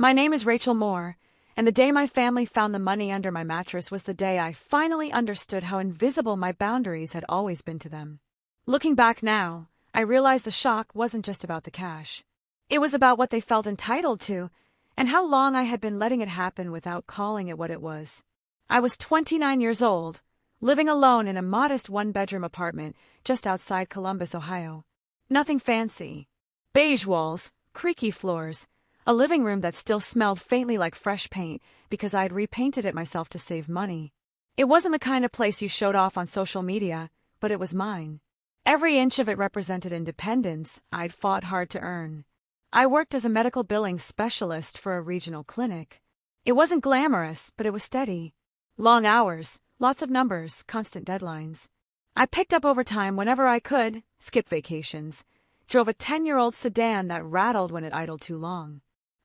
My name is Rachel Moore, and the day my family found the money under my mattress was the day I finally understood how invisible my boundaries had always been to them. Looking back now, I realized the shock wasn't just about the cash. It was about what they felt entitled to, and how long I had been letting it happen without calling it what it was. I was 29 years old, living alone in a modest one-bedroom apartment just outside Columbus, Ohio. Nothing fancy. Beige walls, creaky floors, a living room that still smelled faintly like fresh paint because I'd repainted it myself to save money. It wasn't the kind of place you showed off on social media, but it was mine. Every inch of it represented independence I'd fought hard to earn. I worked as a medical billing specialist for a regional clinic. It wasn't glamorous, but it was steady. Long hours, lots of numbers, constant deadlines. I picked up overtime whenever I could, skipped vacations, drove a 10-year-old sedan that rattled when it idled too long.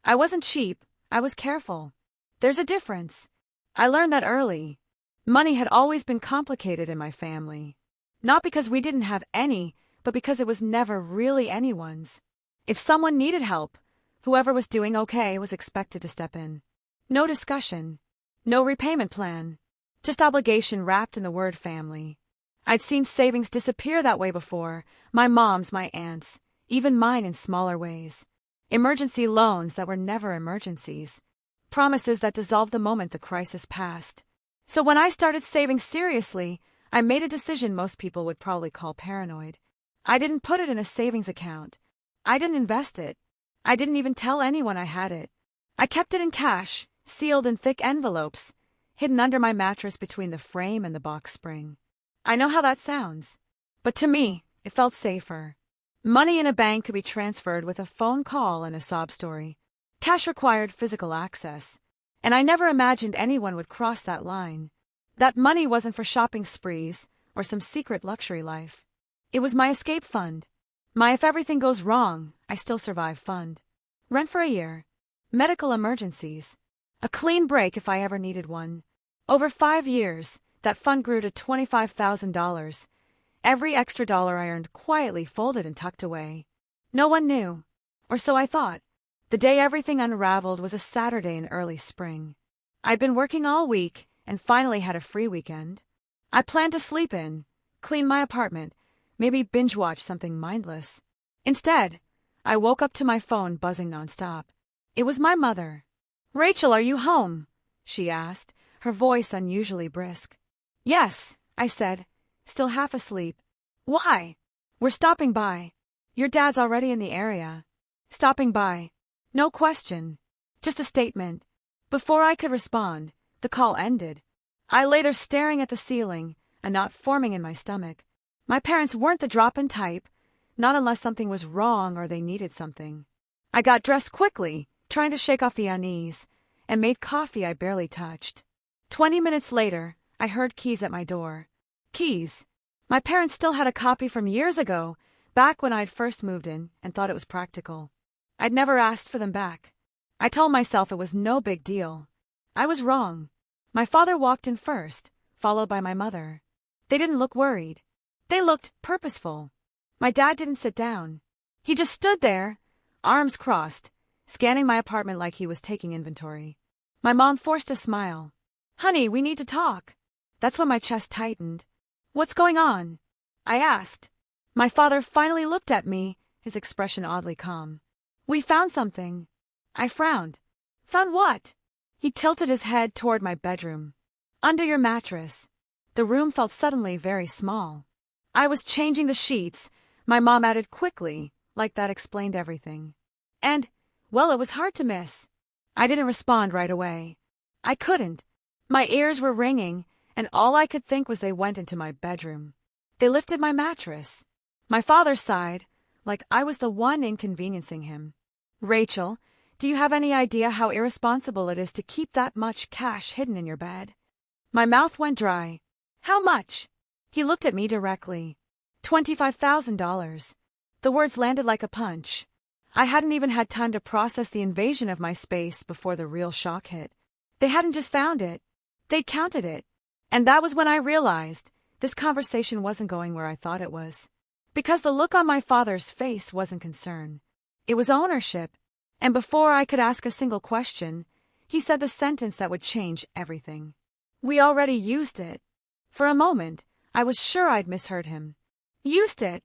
I wasn't cheap, I was careful. There's a difference. I learned that early. Money had always been complicated in my family. Not because we didn't have any, but because it was never really anyone's. If someone needed help, whoever was doing okay was expected to step in. No discussion. No repayment plan. Just obligation wrapped in the word family. I'd seen savings disappear that way before. My mom's, my aunt's, even mine in smaller ways. Emergency loans that were never emergencies. Promises that dissolved the moment the crisis passed. So when I started saving seriously, I made a decision most people would probably call paranoid. I didn't put it in a savings account. I didn't invest it. I didn't even tell anyone I had it. I kept it in cash, sealed in thick envelopes, hidden under my mattress between the frame and the box spring. I know how that sounds, but to me, it felt safer. Money in a bank could be transferred with a phone call and a sob story. Cash required physical access, and I never imagined anyone would cross that line. That money wasn't for shopping sprees or some secret luxury life. It was my escape fund. My if everything goes wrong, I still survive fund. Rent for a year. Medical emergencies. A clean break if I ever needed one. Over 5 years, that fund grew to $25,000. Every extra dollar I earned quietly folded and tucked away. No one knew. Or so I thought. The day everything unraveled was a Saturday in early spring. I'd been working all week and finally had a free weekend. I planned to sleep in, clean my apartment, maybe binge-watch something mindless. Instead, I woke up to my phone buzzing nonstop. It was my mother. "Rachel, are you home?" she asked, her voice unusually brisk. "Yes," I said, still half asleep. "Why?" "We're stopping by. Your dad's already in the area." Stopping by. No question. Just a statement. Before I could respond, the call ended. I lay there staring at the ceiling, a knot forming in my stomach. My parents weren't the drop-in type, not unless something was wrong or they needed something. I got dressed quickly, trying to shake off the unease, and made coffee I barely touched. 20 minutes later, I heard keys at my door. Keys. My parents still had a copy from years ago, back when I'd first moved in and thought it was practical. I'd never asked for them back. I told myself it was no big deal. I was wrong. My father walked in first, followed by my mother. They didn't look worried. They looked purposeful. My dad didn't sit down. He just stood there, arms crossed, scanning my apartment like he was taking inventory. My mom forced a smile. "Honey, we need to talk." That's when my chest tightened. "What's going on?" I asked. My father finally looked at me, his expression oddly calm. "We found something." I frowned. "Found what?" He tilted his head toward my bedroom. "Under your mattress." The room felt suddenly very small. I was changing the sheets, my mom added quickly, like that explained everything. And, well, it was hard to miss. I didn't respond right away. I couldn't. My ears were ringing, and all I could think was they went into my bedroom. They lifted my mattress. My father sighed, like I was the one inconveniencing him. "Rachel, do you have any idea how irresponsible it is to keep that much cash hidden in your bed?" My mouth went dry. "How much?" He looked at me directly. $25,000. The words landed like a punch. I hadn't even had time to process the invasion of my space before the real shock hit. They hadn't just found it. They'd counted it. And that was when I realized this conversation wasn't going where I thought it was. Because the look on my father's face wasn't concern. It was ownership. And before I could ask a single question, he said the sentence that would change everything. We already used it. For a moment, I was sure I'd misheard him. Used it.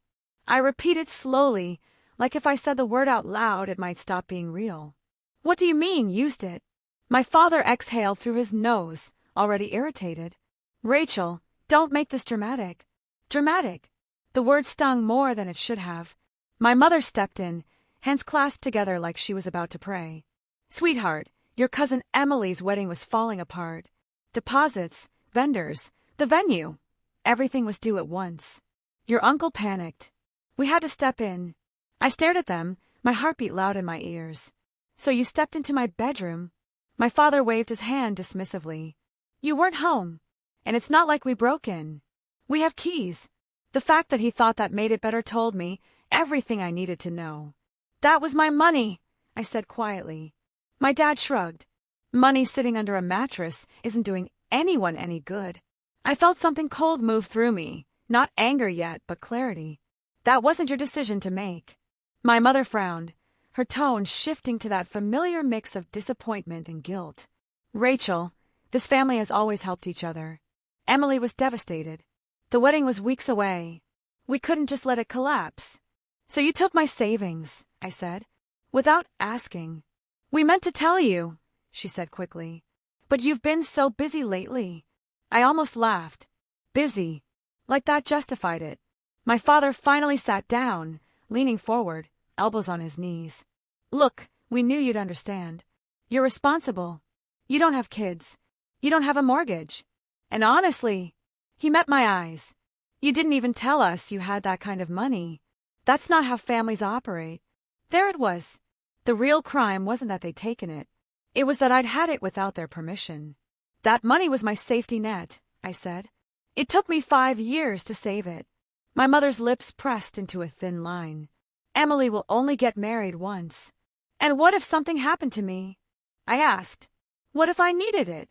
I repeated slowly, like if I said the word out loud it might stop being real. What do you mean, used it? My father exhaled through his nose, already irritated. Rachel, don't make this dramatic. Dramatic. The word stung more than it should have. My mother stepped in, hands clasped together like she was about to pray. Sweetheart, your cousin Emily's wedding was falling apart. Deposits, vendors, the venue. Everything was due at once. Your uncle panicked. We had to step in. I stared at them, my heartbeat loud in my ears. So you stepped into my bedroom? My father waved his hand dismissively. You weren't home. And it's not like we broke in. We have keys. The fact that he thought that made it better told me everything I needed to know. That was my money, I said quietly. My dad shrugged. Money sitting under a mattress isn't doing anyone any good. I felt something cold move through me, not anger yet, but clarity. That wasn't your decision to make. My mother frowned, her tone shifting to that familiar mix of disappointment and guilt. Rachel, this family has always helped each other. Emily was devastated. The wedding was weeks away. We couldn't just let it collapse. So you took my savings, I said, without asking. We meant to tell you, she said quickly. But you've been so busy lately. I almost laughed. Busy. Like that justified it. My father finally sat down, leaning forward, elbows on his knees. Look, we knew you'd understand. You're responsible. You don't have kids. You don't have a mortgage. And honestly, he met my eyes. You didn't even tell us you had that kind of money. That's not how families operate. There it was. The real crime wasn't that they'd taken it. It was that I'd had it without their permission. That money was my safety net, I said. It took me 5 years to save it. My mother's lips pressed into a thin line. Emily will only get married once. And what if something happened to me? I asked. What if I needed it?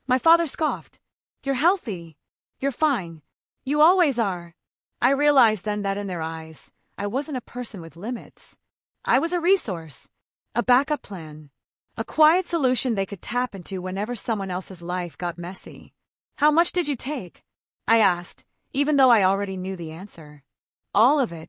My father scoffed. You're healthy. You're fine. You always are. I realized then that in their eyes, I wasn't a person with limits. I was a resource, a backup plan, a quiet solution they could tap into whenever someone else's life got messy. How much did you take? I asked, even though I already knew the answer. All of it,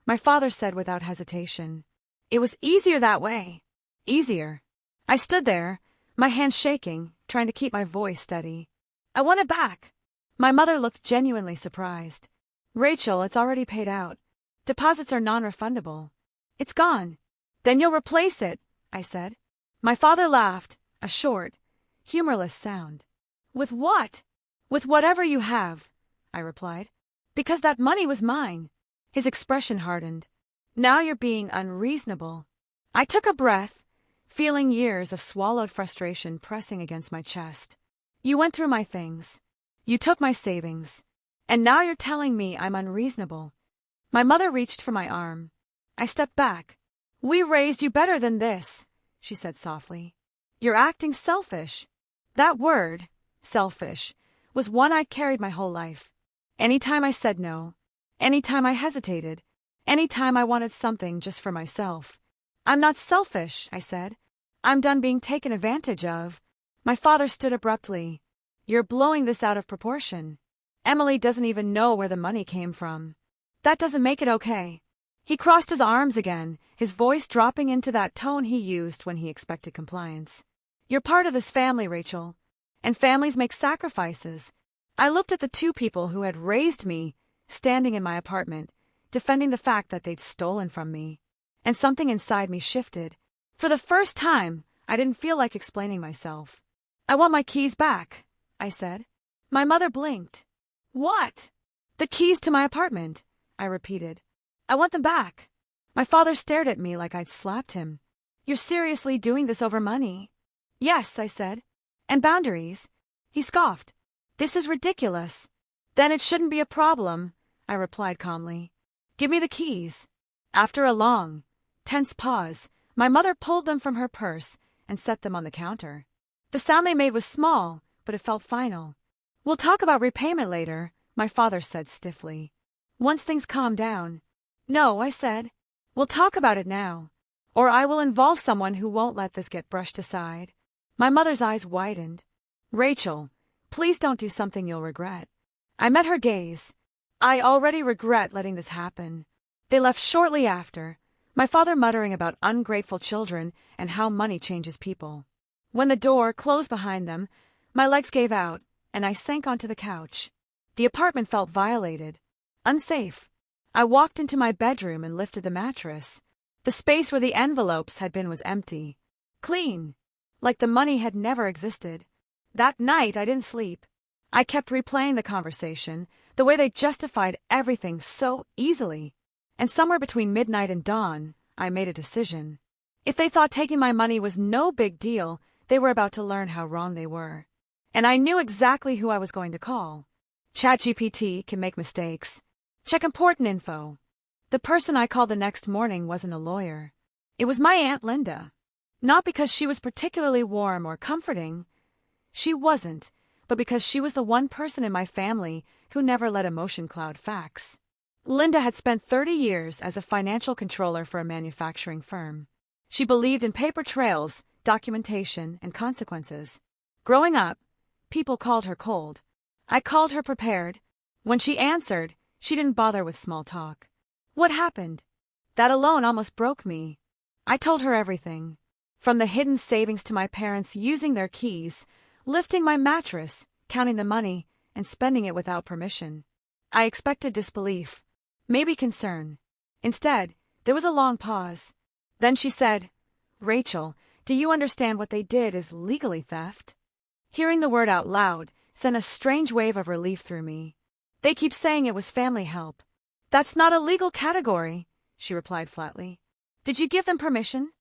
my father said without hesitation. It was easier that way. Easier. I stood there, my hands shaking, trying to keep my voice steady. I want it back. My mother looked genuinely surprised. Rachel, it's already paid out. Deposits are non-refundable. It's gone. Then you'll replace it, I said. My father laughed, a short, humorless sound. With what? With whatever you have, I replied. Because that money was mine. His expression hardened. Now you're being unreasonable. I took a breath, feeling years of swallowed frustration pressing against my chest. You went through my things. You took my savings. And now you're telling me I'm unreasonable. My mother reached for my arm. I stepped back. We raised you better than this, she said softly. You're acting selfish. That word, selfish, was one I'd carried my whole life. Anytime I said no, anytime I hesitated, anytime I wanted something just for myself. I'm not selfish, I said. I'm done being taken advantage of. My father stood abruptly. You're blowing this out of proportion. Emily doesn't even know where the money came from. That doesn't make it okay. He crossed his arms again, his voice dropping into that tone he used when he expected compliance. You're part of this family, Rachel. And families make sacrifices. I looked at the two people who had raised me, standing in my apartment, defending the fact that they'd stolen from me. And something inside me shifted. For the first time, I didn't feel like explaining myself. I want my keys back, I said. My mother blinked. What? The keys to my apartment, I repeated. I want them back. My father stared at me like I'd slapped him. You're seriously doing this over money? Yes, I said. And boundaries? He scoffed. This is ridiculous. Then it shouldn't be a problem, I replied calmly. Give me the keys. After a long, tense pause, my mother pulled them from her purse and set them on the counter. The sound they made was small, but it felt final. We'll talk about repayment later, my father said stiffly. Once things calm down. No, I said. We'll talk about it now. or I will involve someone who won't let this get brushed aside. My mother's eyes widened. Rachel, please don't do something you'll regret. I met her gaze. I already regret letting this happen. They left shortly after, my father muttering about ungrateful children and how money changes people. When the door closed behind them, my legs gave out, and I sank onto the couch. The apartment felt violated, unsafe. I walked into my bedroom and lifted the mattress. The space where the envelopes had been was empty. Clean. Like the money had never existed. That night I didn't sleep. I kept replaying the conversation, the way they justified everything so easily. And somewhere between midnight and dawn, I made a decision. If they thought taking my money was no big deal, they were about to learn how wrong they were. And I knew exactly who I was going to call. ChatGPT can make mistakes. Check important info. The person I called the next morning wasn't a lawyer. It was my Aunt Linda. Not because she was particularly warm or comforting. She wasn't, but because she was the one person in my family who never let emotion cloud facts. Linda had spent 30 years as a financial controller for a manufacturing firm. She believed in paper trails, documentation, and consequences. Growing up, people called her cold. I called her prepared. When she answered, she didn't bother with small talk. What happened? That alone almost broke me. I told her everything. From the hidden savings to my parents using their keys, lifting my mattress, counting the money, and spending it without permission. I expected disbelief, maybe concern. Instead, there was a long pause. Then she said, "Rachel, do you understand what they did is legally theft?" Hearing the word out loud sent a strange wave of relief through me. They keep saying it was family help. That's not a legal category, she replied flatly. Did you give them permission?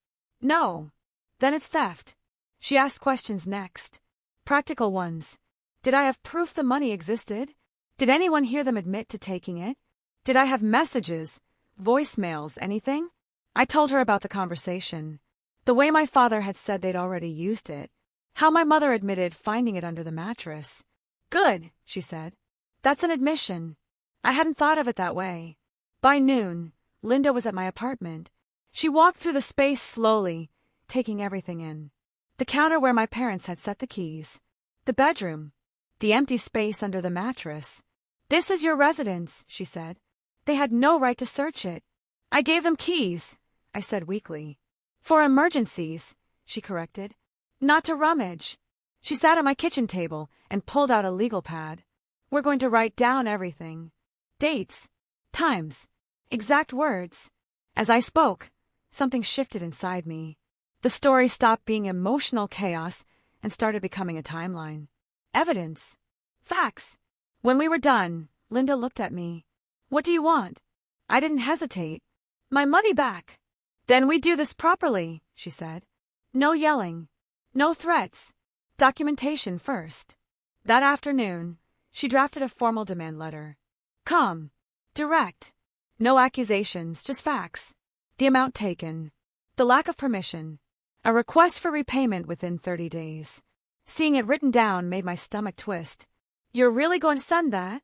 No. Then it's theft. She asked questions next. Practical ones. Did I have proof the money existed? Did anyone hear them admit to taking it? Did I have messages, voicemails, anything? I told her about the conversation. The way my father had said they'd already used it. How my mother admitted finding it under the mattress. Good, she said. That's an admission. I hadn't thought of it that way. By noon, Linda was at my apartment. She walked through the space slowly, taking everything in. The counter where my parents had set the keys. The bedroom. The empty space under the mattress. This is your residence, she said. They had no right to search it. I gave them keys, I said weakly. For emergencies, she corrected. Not to rummage. She sat at my kitchen table and pulled out a legal pad. We're going to write down everything. Dates, times, exact words. As I spoke, something shifted inside me. The story stopped being emotional chaos and started becoming a timeline. Evidence. Facts. When we were done, Linda looked at me. What do you want? I didn't hesitate. My money back. Then we do this properly, she said. No yelling. No threats. Documentation first. That afternoon, she drafted a formal demand letter. Calm. Direct. No accusations, just facts. The amount taken. The lack of permission. A request for repayment within 30 days. Seeing it written down made my stomach twist. You're really going to send that?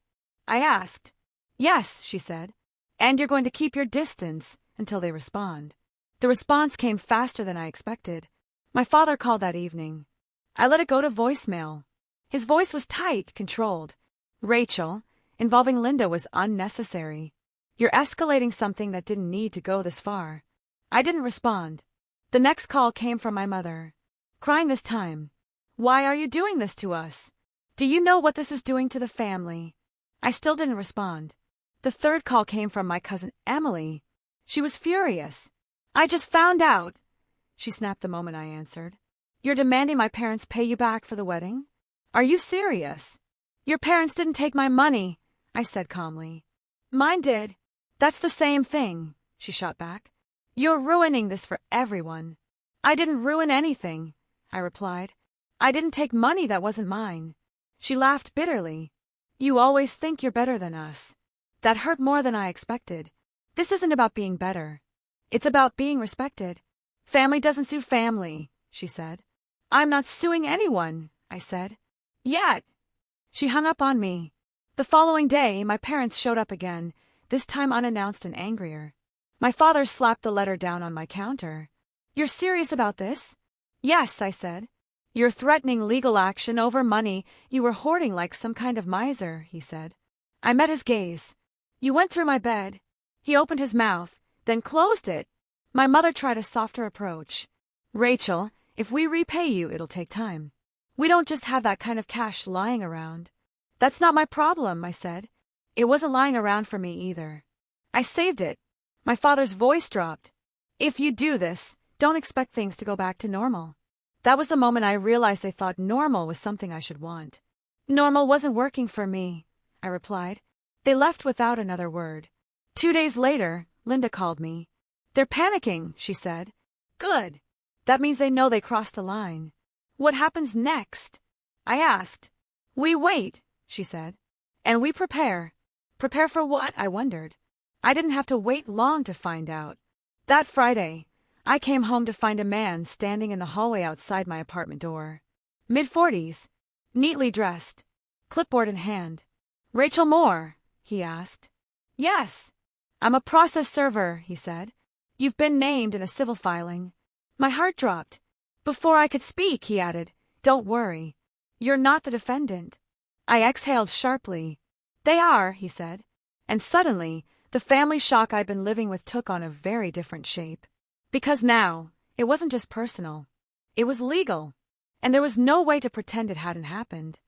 I asked. Yes, she said. And you're going to keep your distance until they respond. The response came faster than I expected. My father called that evening. I let it go to voicemail. His voice was tight, controlled. Rachel, involving Linda was unnecessary. You're escalating something that didn't need to go this far. I didn't respond. The next call came from my mother, crying this time. Why are you doing this to us? Do you know what this is doing to the family? I still didn't respond. The third call came from my cousin Emily. She was furious. I just found out, she snapped the moment I answered. You're demanding my parents pay you back for the wedding? Are you serious? Your parents didn't take my money, I said calmly. Mine did. That's the same thing, she shot back. You're ruining this for everyone. I didn't ruin anything, I replied. I didn't take money that wasn't mine. She laughed bitterly. You always think you're better than us. That hurt more than I expected. This isn't about being better. It's about being respected. Family doesn't sue family, she said. I'm not suing anyone, I said. Yet. She hung up on me. The following day, my parents showed up again, this time unannounced and angrier. My father slapped the letter down on my counter. You're serious about this? Yes, I said. You're threatening legal action over money you were hoarding like some kind of miser, he said. I met his gaze. You went through my bed. He opened his mouth, then closed it. My mother tried a softer approach. Rachel, if we repay you, it'll take time. We don't just have that kind of cash lying around. That's not my problem, I said. It wasn't lying around for me either. I saved it. My father's voice dropped. If you do this, don't expect things to go back to normal. That was the moment I realized they thought normal was something I should want. Normal wasn't working for me, I replied. They left without another word. 2 days later, Linda called me. They're panicking, she said. Good. That means they know they crossed a line. What happens next? I asked. We wait, she said. And we prepare. Prepare for what? I wondered. I didn't have to wait long to find out. That Friday, I came home to find a man standing in the hallway outside my apartment door. Mid-40s, neatly dressed, clipboard in hand. Rachel Moore, he asked. Yes. I'm a process server, he said. You've been named in a civil filing. My heart dropped. Before I could speak, he added, Don't worry. You're not the defendant. I exhaled sharply. They are, he said. And suddenly, the family shock I'd been living with took on a very different shape. Because now, it wasn't just personal. It was legal. And there was no way to pretend it hadn't happened.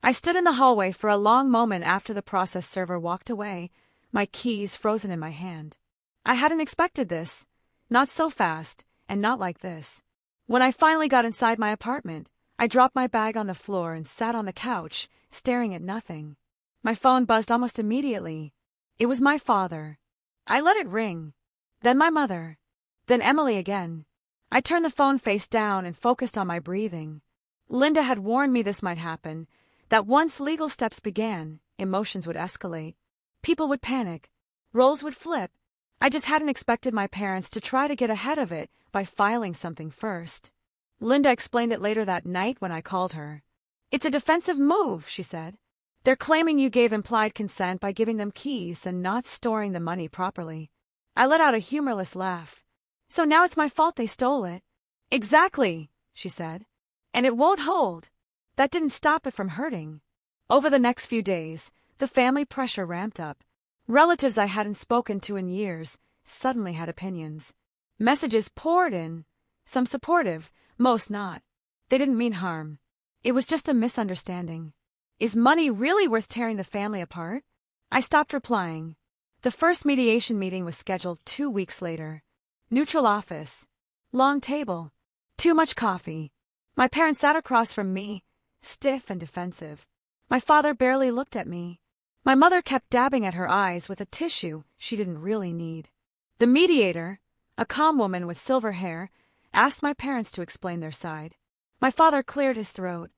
I stood in the hallway for a long moment after the process server walked away, my keys frozen in my hand. I hadn't expected this. Not so fast, and not like this. When I finally got inside my apartment, I dropped my bag on the floor and sat on the couch, staring at nothing. My phone buzzed almost immediately. It was my father. I let it ring. Then my mother. Then Emily again. I turned the phone face down and focused on my breathing. Linda had warned me this might happen, that once legal steps began, emotions would escalate. People would panic. Roles would flip. I just hadn't expected my parents to try to get ahead of it by filing something first. Linda explained it later that night when I called her. It's a defensive move, she said. They're claiming you gave implied consent by giving them keys and not storing the money properly. I let out a humorless laugh. So now it's my fault they stole it. Exactly, she said. And it won't hold. That didn't stop it from hurting. Over the next few days, the family pressure ramped up. Relatives I hadn't spoken to in years suddenly had opinions. Messages poured in, some supportive, most not. They didn't mean harm. It was just a misunderstanding. Is money really worth tearing the family apart? I stopped replying. The first mediation meeting was scheduled 2 weeks later. Neutral office. Long table. Too much coffee. My parents sat across from me, stiff and defensive. My father barely looked at me. My mother kept dabbing at her eyes with a tissue she didn't really need. The mediator, a calm woman with silver hair, asked my parents to explain their side. My father cleared his throat.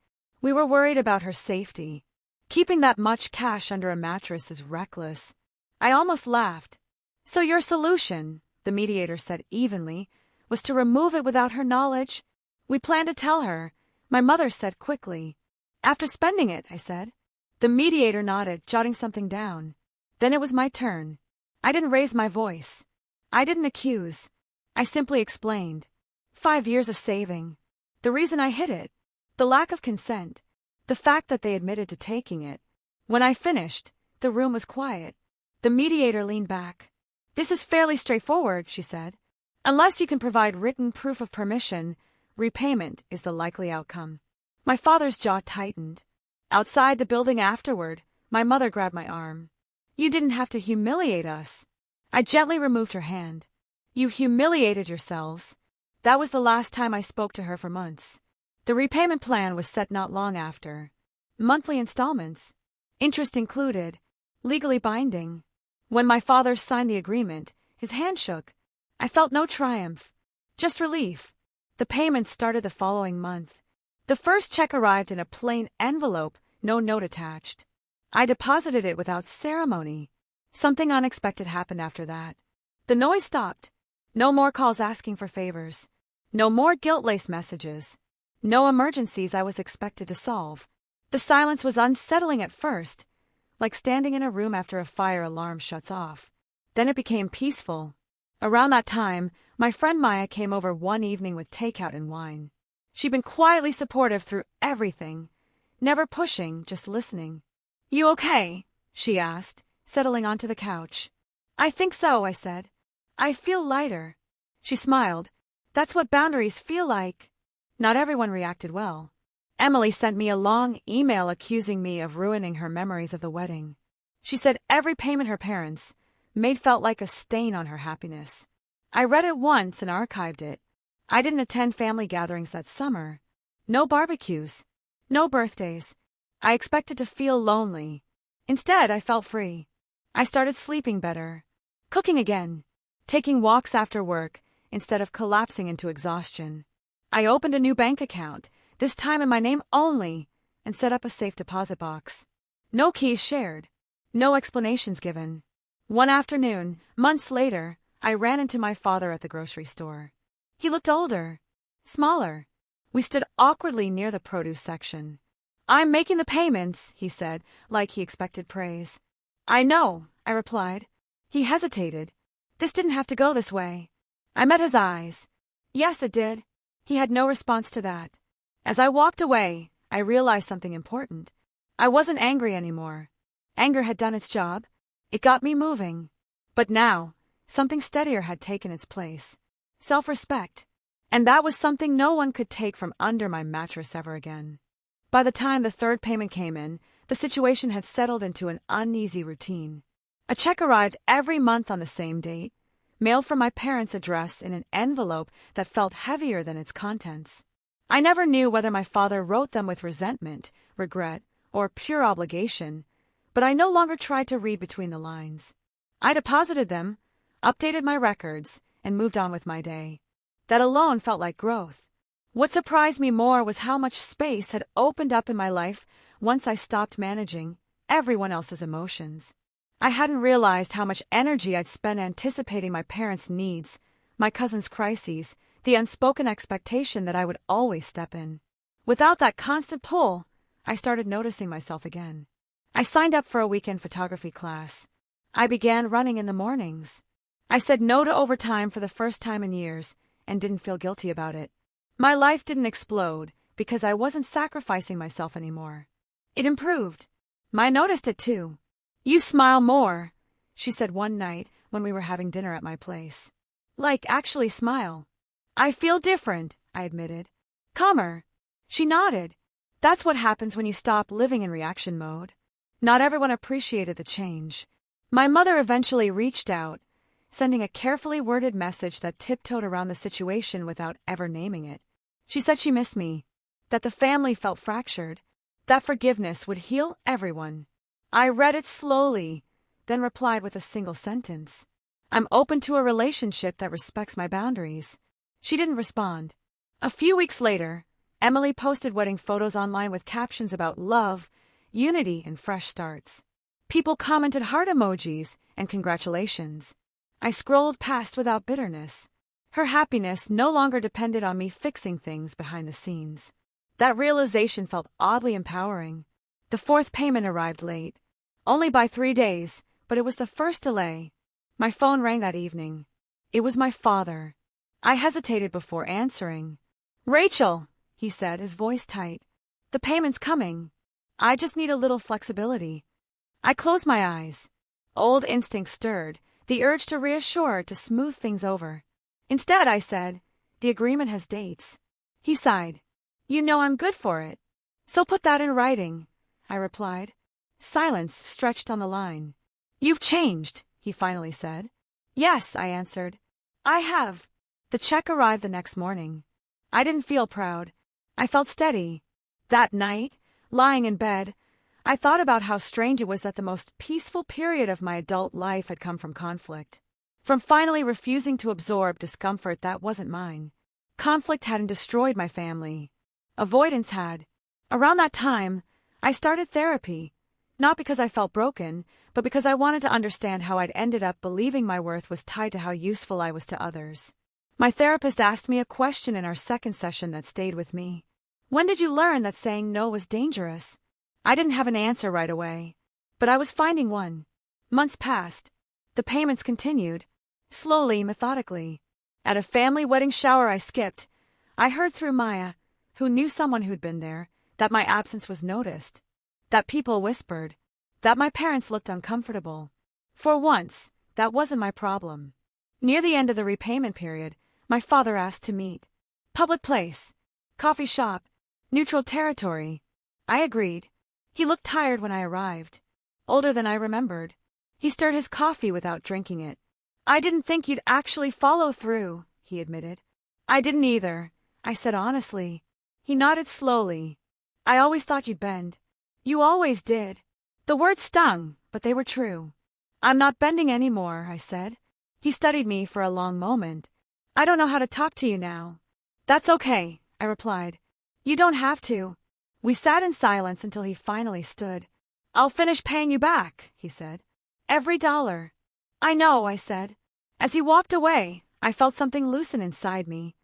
We were worried about her safety. Keeping that much cash under a mattress is reckless. I almost laughed. So your solution, the mediator said evenly, was to remove it without her knowledge? We plan to tell her, my mother said quickly. After spending it, I said. The mediator nodded, jotting something down. Then it was my turn. I didn't raise my voice. I didn't accuse. I simply explained. 5 years of saving. The reason I hid it. The lack of consent. The fact that they admitted to taking it. When I finished, the room was quiet. The mediator leaned back. This is fairly straightforward, she said. Unless you can provide written proof of permission, repayment is the likely outcome. My father's jaw tightened. Outside the building afterward, my mother grabbed my arm. You didn't have to humiliate us. I gently removed her hand. You humiliated yourselves. That was the last time I spoke to her for months. The repayment plan was set not long after. Monthly installments. Interest included. Legally binding. When my father signed the agreement, his hand shook. I felt no triumph. Just relief. The payments started the following month. The first check arrived in a plain envelope, no note attached. I deposited it without ceremony. Something unexpected happened after that. The noise stopped. No more calls asking for favors. No more guilt-laced messages. No emergencies I was expected to solve. The silence was unsettling at first, like standing in a room after a fire alarm shuts off. Then it became peaceful. Around that time, my friend Maya came over one evening with takeout and wine. She'd been quietly supportive through everything, never pushing, just listening. "You okay?" she asked, settling onto the couch. "I think so," I said. "I feel lighter." She smiled. "That's what boundaries feel like." Not everyone reacted well. Emily sent me a long email accusing me of ruining her memories of the wedding. She said every payment her parents made felt like a stain on her happiness. I read it once and archived it. I didn't attend family gatherings that summer. No barbecues. No birthdays. I expected to feel lonely. Instead, I felt free. I started sleeping better, cooking again, taking walks after work instead of collapsing into exhaustion. I opened a new bank account, this time in my name only, and set up a safe deposit box. No keys shared. No explanations given. One afternoon, months later, I ran into my father at the grocery store. He looked older, smaller. We stood awkwardly near the produce section. "I'm making the payments," he said, like he expected praise. "I know," I replied. He hesitated. This didn't have to go this way. I met his eyes. Yes, it did. He had no response to that. As I walked away, I realized something important. I wasn't angry anymore. Anger had done its job. It got me moving. But now, something steadier had taken its place. Self-respect. And that was something no one could take from under my mattress ever again. By the time the third payment came in, the situation had settled into an uneasy routine. A check arrived every month on the same date, mailed from my parents' address in an envelope that felt heavier than its contents. I never knew whether my father wrote them with resentment, regret, or pure obligation, but I no longer tried to read between the lines. I deposited them, updated my records, and moved on with my day. That alone felt like growth. What surprised me more was how much space had opened up in my life once I stopped managing everyone else's emotions. I hadn't realized how much energy I'd spent anticipating my parents' needs, my cousin's crises, the unspoken expectation that I would always step in. Without that constant pull, I started noticing myself again. I signed up for a weekend photography class. I began running in the mornings. I said no to overtime for the first time in years and didn't feel guilty about it. My life didn't explode because I wasn't sacrificing myself anymore. It improved. Maya noticed it too. "You smile more," she said one night when we were having dinner at my place. "Like, actually smile." "I feel different," I admitted. "Calmer." She nodded. That's what happens when you stop living in reaction mode. Not everyone appreciated the change. My mother eventually reached out, sending a carefully worded message that tiptoed around the situation without ever naming it. She said she missed me, that the family felt fractured, that forgiveness would heal everyone. I read it slowly, then replied with a single sentence. "I'm open to a relationship that respects my boundaries." She didn't respond. A few weeks later, Emily posted wedding photos online with captions about love, unity, and fresh starts. People commented heart emojis and congratulations. I scrolled past without bitterness. Her happiness no longer depended on me fixing things behind the scenes. That realization felt oddly empowering. The fourth payment arrived late. Only by 3 days, but it was the first delay. My phone rang that evening. It was my father. I hesitated before answering. "Rachel," he said, his voice tight. "The payment's coming. I just need a little flexibility." I closed my eyes. Old instincts stirred, the urge to reassure, to smooth things over. Instead, I said, "The agreement has dates." He sighed. "You know I'm good for it." "So put that in writing," I replied. Silence stretched on the line. "You've changed," he finally said. "Yes," I answered. "I have." The check arrived the next morning. I didn't feel proud. I felt steady. That night, lying in bed, I thought about how strange it was that the most peaceful period of my adult life had come from conflict. From finally refusing to absorb discomfort that wasn't mine. Conflict hadn't destroyed my family. Avoidance had. Around that time, I started therapy. Not because I felt broken, but because I wanted to understand how I'd ended up believing my worth was tied to how useful I was to others. My therapist asked me a question in our second session that stayed with me. "When did you learn that saying no was dangerous?" I didn't have an answer right away, but I was finding one. Months passed. The payments continued. slowly, methodically. At a family wedding shower I skipped, I heard through Maya, who knew someone who'd been there, that my absence was noticed, that people whispered, that my parents looked uncomfortable. For once, that wasn't my problem. Near the end of the repayment period, my father asked to meet. Public place, coffee shop, neutral territory. I agreed. He looked tired when I arrived, older than I remembered. He stirred his coffee without drinking it. I didn't think you'd actually follow through, he admitted. I didn't either, I said honestly. He nodded slowly. I always thought you'd bend. You always did. The words stung, but they were true. I'm not bending anymore, I said. He studied me for a long moment. I don't know how to talk to you now. That's okay, I replied. You don't have to. We sat in silence until he finally stood. I'll finish paying you back, he said. Every dollar. I know, I said. As he walked away, I felt something loosen inside me.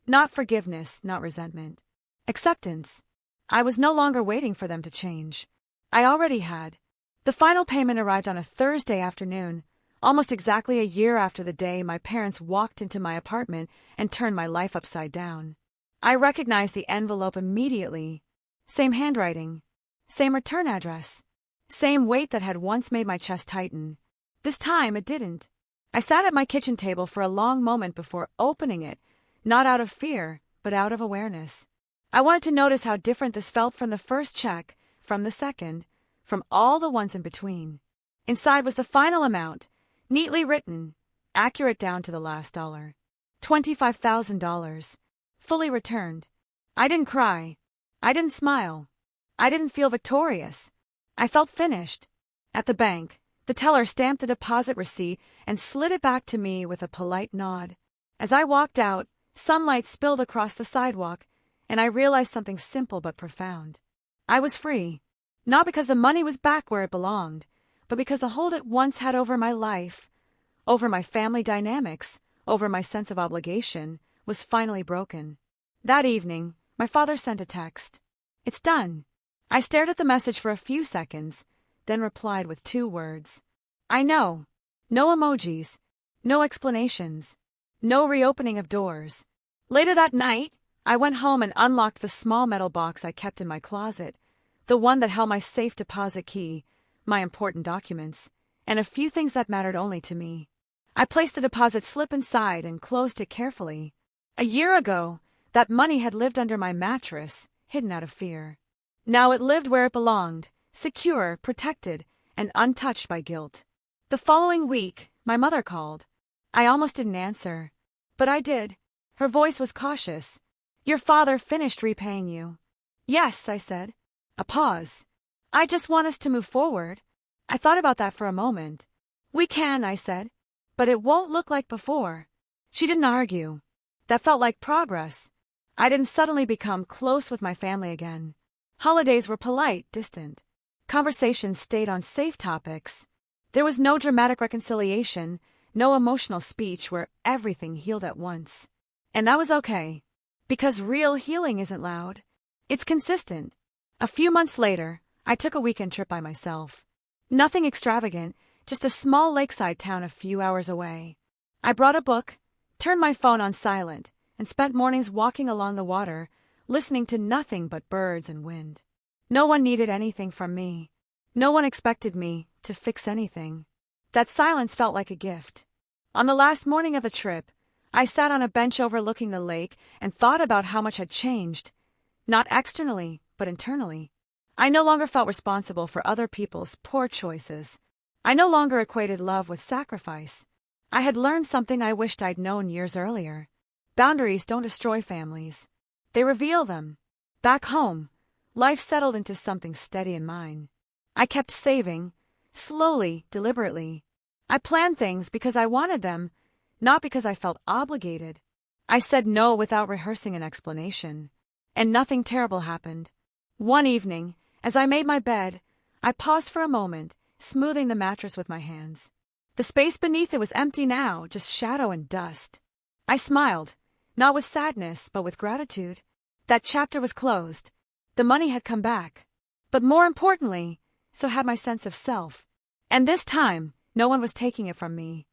Not forgiveness, not resentment. Acceptance. I was no longer waiting for them to change. I already had. The final payment arrived on a Thursday afternoon, almost exactly a year after the day my parents walked into my apartment and turned my life upside down. I recognized the envelope immediately. Same handwriting. Same return address. Same weight that had once made my chest tighten. This time it didn't. I sat at my kitchen table for a long moment before opening it, not out of fear, but out of awareness. I wanted to notice how different this felt from the first check, from the second, from all the ones in between. Inside was the final amount, neatly written, accurate down to the last dollar. $25,000. Fully returned. I didn't cry. I didn't smile. I didn't feel victorious. I felt finished. At the bank, the teller stamped the deposit receipt and slid it back to me with a polite nod. As I walked out, sunlight spilled across the sidewalk, and I realized something simple but profound. I was free, not because the money was back where it belonged, but because the hold it once had over my life, over my family dynamics, over my sense of obligation, was finally broken. That evening, my father sent a text. It's done. I stared at the message for a few seconds, then replied with 2 words. I know. No emojis. No explanations. No reopening of doors. Later that night, I went home and unlocked the small metal box I kept in my closet, the one that held my safe deposit key, my important documents, and a few things that mattered only to me. I placed the deposit slip inside and closed it carefully. A year ago, that money had lived under my mattress, hidden out of fear. Now it lived where it belonged, secure, protected, and untouched by guilt. The following week, my mother called. I almost didn't answer, but I did. Her voice was cautious. Your father finished repaying you. Yes, I said. A pause. I just want us to move forward. I thought about that for a moment. We can, I said, but it won't look like before. She didn't argue. That felt like progress. I didn't suddenly become close with my family again. Holidays were polite, distant. Conversations stayed on safe topics. There was no dramatic reconciliation, no emotional speech where everything healed at once. And that was okay. Because real healing isn't loud. It's consistent. A few months later, I took a weekend trip by myself. Nothing extravagant, just a small lakeside town a few hours away. I brought a book, turned my phone on silent, and spent mornings walking along the water, listening to nothing but birds and wind. No one needed anything from me. No one expected me to fix anything. That silence felt like a gift. On the last morning of the trip, I sat on a bench overlooking the lake and thought about how much had changed. Not externally, but internally. I no longer felt responsible for other people's poor choices. I no longer equated love with sacrifice. I had learned something I wished I'd known years earlier. Boundaries don't destroy families. They reveal them. Back home, life settled into something steady in mine. I kept saving, slowly, deliberately. I planned things because I wanted them, not because I felt obligated. I said no without rehearsing an explanation. And nothing terrible happened. One evening, as I made my bed, I paused for a moment, smoothing the mattress with my hands. The space beneath it was empty now, just shadow and dust. I smiled, not with sadness, but with gratitude. That chapter was closed. The money had come back. But more importantly, so had my sense of self. And this time, no one was taking it from me.